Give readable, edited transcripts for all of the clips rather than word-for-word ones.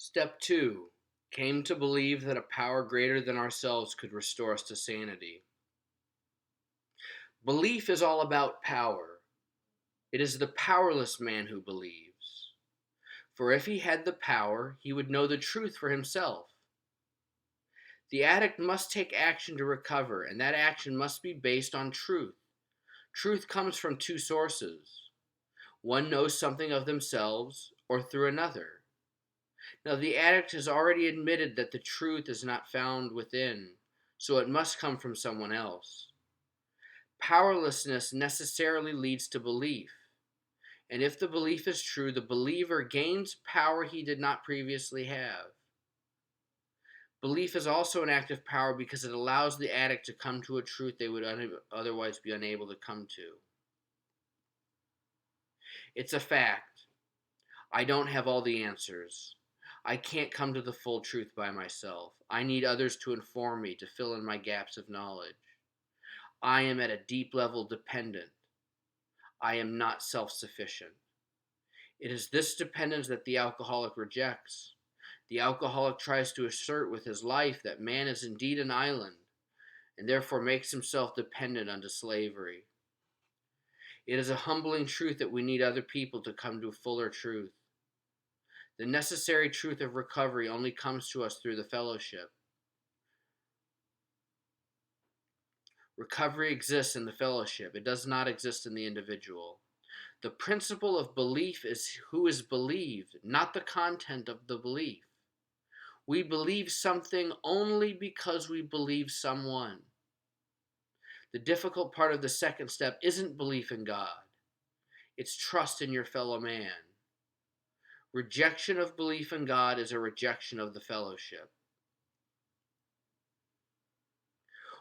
Step 2. Came to believe that a power greater than ourselves could restore us to sanity. Belief is all about power. It is the powerless man who believes. For if he had the power, he would know the truth for himself. The addict must take action to recover, and that action must be based on truth. Truth comes from two sources. One knows something of themselves, or through another. Now, the addict has already admitted that the truth is not found within, so it must come from someone else. Powerlessness necessarily leads to belief, and if the belief is true, the believer gains power he did not previously have. Belief is also an act of power because it allows the addict to come to a truth they would otherwise be unable to come to. It's a fact. I don't have all the answers. I can't come to the full truth by myself. I need others to inform me, to fill in my gaps of knowledge. I am at a deep level dependent. I am not self-sufficient. It is this dependence that the alcoholic rejects. The alcoholic tries to assert with his life that man is indeed an island, and therefore makes himself dependent unto slavery. It is a humbling truth that we need other people to come to fuller truth. The necessary truth of recovery only comes to us through the fellowship. Recovery exists in the fellowship. It does not exist in the individual. The principle of belief is who is believed, not the content of the belief. We believe something only because we believe someone. The difficult part of the second step isn't belief in God. It's trust in your fellow man. Rejection of belief in God is a rejection of the fellowship.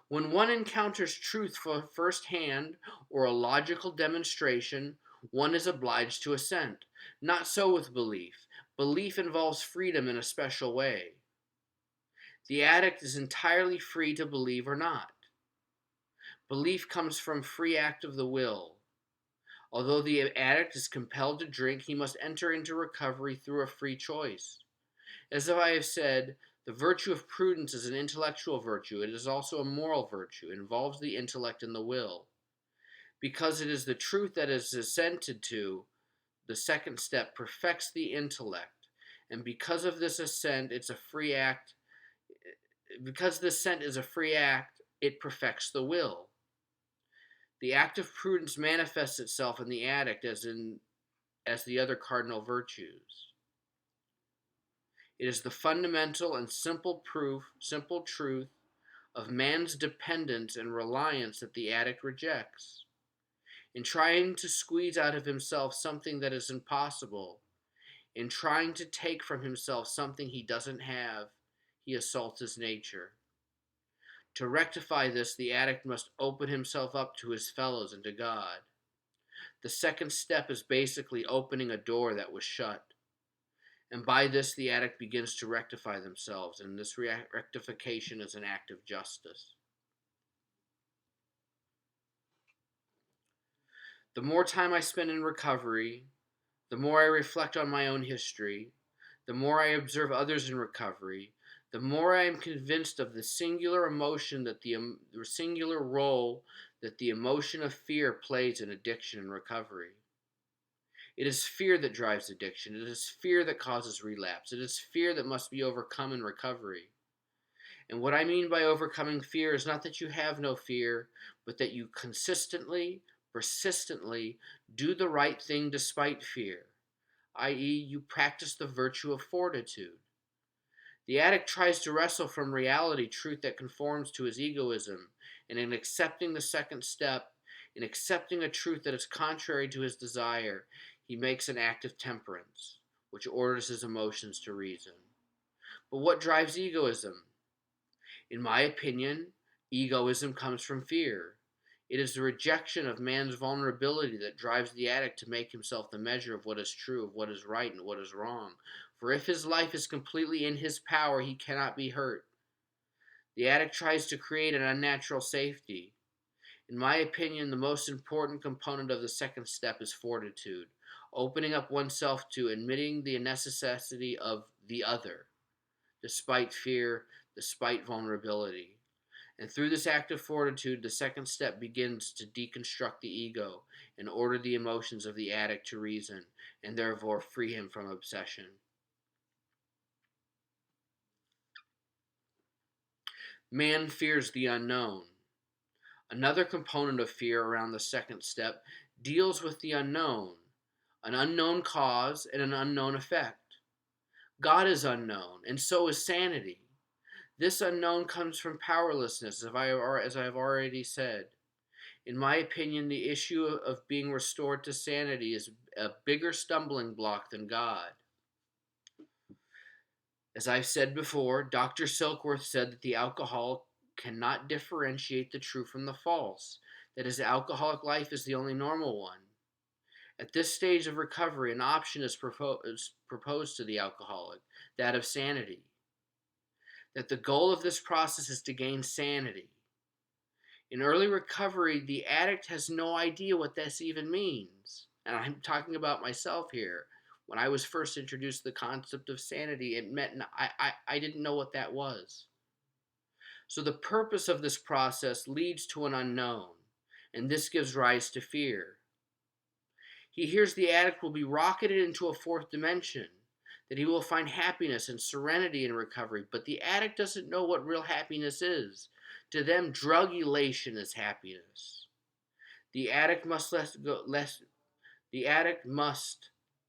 When one encounters truth for firsthand or a logical demonstration, one is obliged to assent. Not so with belief. Belief involves freedom in a special way. The addict is entirely free to believe or not. Belief comes from free act of the will. Although the addict is compelled to drink, he must enter into recovery through a free choice. As I have said, the virtue of prudence is an intellectual virtue. It is also a moral virtue. It involves the intellect and the will. Because it is the truth that is assented to, the second step perfects the intellect. And because of this assent, it's a free act. Because the assent is a free act, it perfects the will. The act of prudence manifests itself in the addict as the other cardinal virtues. It is the fundamental and simple truth of man's dependence and reliance that the addict rejects. In trying to squeeze out of himself something that is impossible, in trying to take from himself something he doesn't have, he assaults his nature. To rectify this, the addict must open himself up to his fellows and to God. The second step is basically opening a door that was shut. And by this, the addict begins to rectify themselves, and this rectification is an act of justice. The more time I spend in recovery, the more I reflect on my own history, the more I observe others in recovery, the more I am convinced of the singular singular role that the emotion of fear plays in addiction and recovery. It is fear that drives addiction. It is fear that causes relapse. It is fear that must be overcome in recovery. And what I mean by overcoming fear is not that you have no fear, but that you consistently, persistently do the right thing despite fear, i.e., you practice the virtue of fortitude. The addict tries to wrestle from reality truth that conforms to his egoism, and in accepting the second step, in accepting a truth that is contrary to his desire, he makes an act of temperance, which orders his emotions to reason. But what drives egoism? In my opinion, egoism comes from fear. It is the rejection of man's vulnerability that drives the addict to make himself the measure of what is true, of what is right, and what is wrong. For if his life is completely in his power, he cannot be hurt. The addict tries to create an unnatural safety. In my opinion, the most important component of the second step is fortitude. opening up oneself to admitting the necessity of the other, despite fear, despite vulnerability. And through this act of fortitude, the second step begins to deconstruct the ego and order the emotions of the addict to reason, and therefore free him from obsession. Man fears the unknown. Another component of fear around the second step deals with the unknown, an unknown cause and an unknown effect. God is unknown, and so is sanity. This unknown comes from powerlessness, as I have already said. In my opinion, the issue of being restored to sanity is a bigger stumbling block than God. As I've said before, Dr. Silkworth said that the alcoholic cannot differentiate the true from the false, that his alcoholic life is the only normal one. At this stage of recovery, an option is proposed to the alcoholic, that of sanity. That the goal of this process is to gain sanity. In early recovery, the addict has no idea what this even means. And I'm talking about myself here. When I was first introduced to the concept of sanity, it meant I didn't know what that was. So the purpose of this process leads to an unknown, and this gives rise to fear. He hears the addict will be rocketed into a fourth dimension, that he will find happiness and serenity in recovery, but the addict doesn't know what real happiness is. To them, drug elation is happiness. The addict must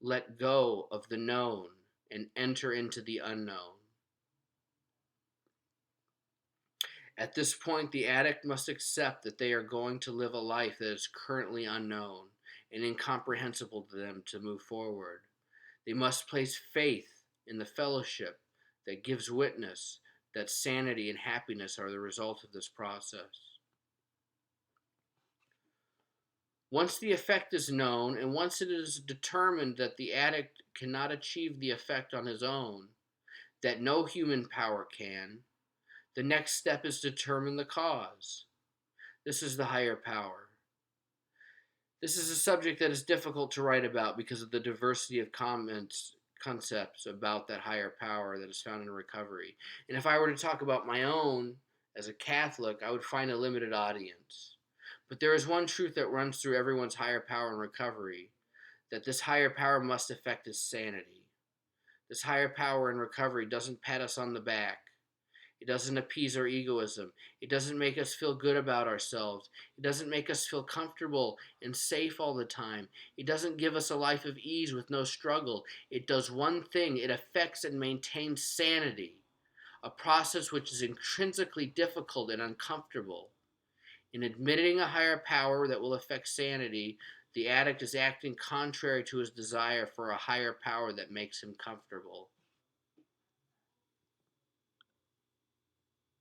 let go of the known and enter into the unknown. At this point, the addict must accept that they are going to live a life that is currently unknown and incomprehensible to them to move forward. They must place faith in the fellowship that gives witness that sanity and happiness are the result of this process. Once the effect is known, and once it is determined that the addict cannot achieve the effect on his own, that no human power can, the next step is to determine the cause. This is the higher power. This is a subject that is difficult to write about because of the diversity of concepts about that higher power that is found in recovery. And if I were to talk about my own as a Catholic, I would find a limited audience. But there is one truth that runs through everyone's higher power in recovery, that this higher power must affect his sanity. This higher power in recovery doesn't pat us on the back. It doesn't appease our egoism. It doesn't make us feel good about ourselves. It doesn't make us feel comfortable and safe all the time. It doesn't give us a life of ease with no struggle. It does one thing: it affects and maintains sanity, a process which is intrinsically difficult and uncomfortable. In admitting a higher power that will affect sanity, the addict is acting contrary to his desire for a higher power that makes him comfortable.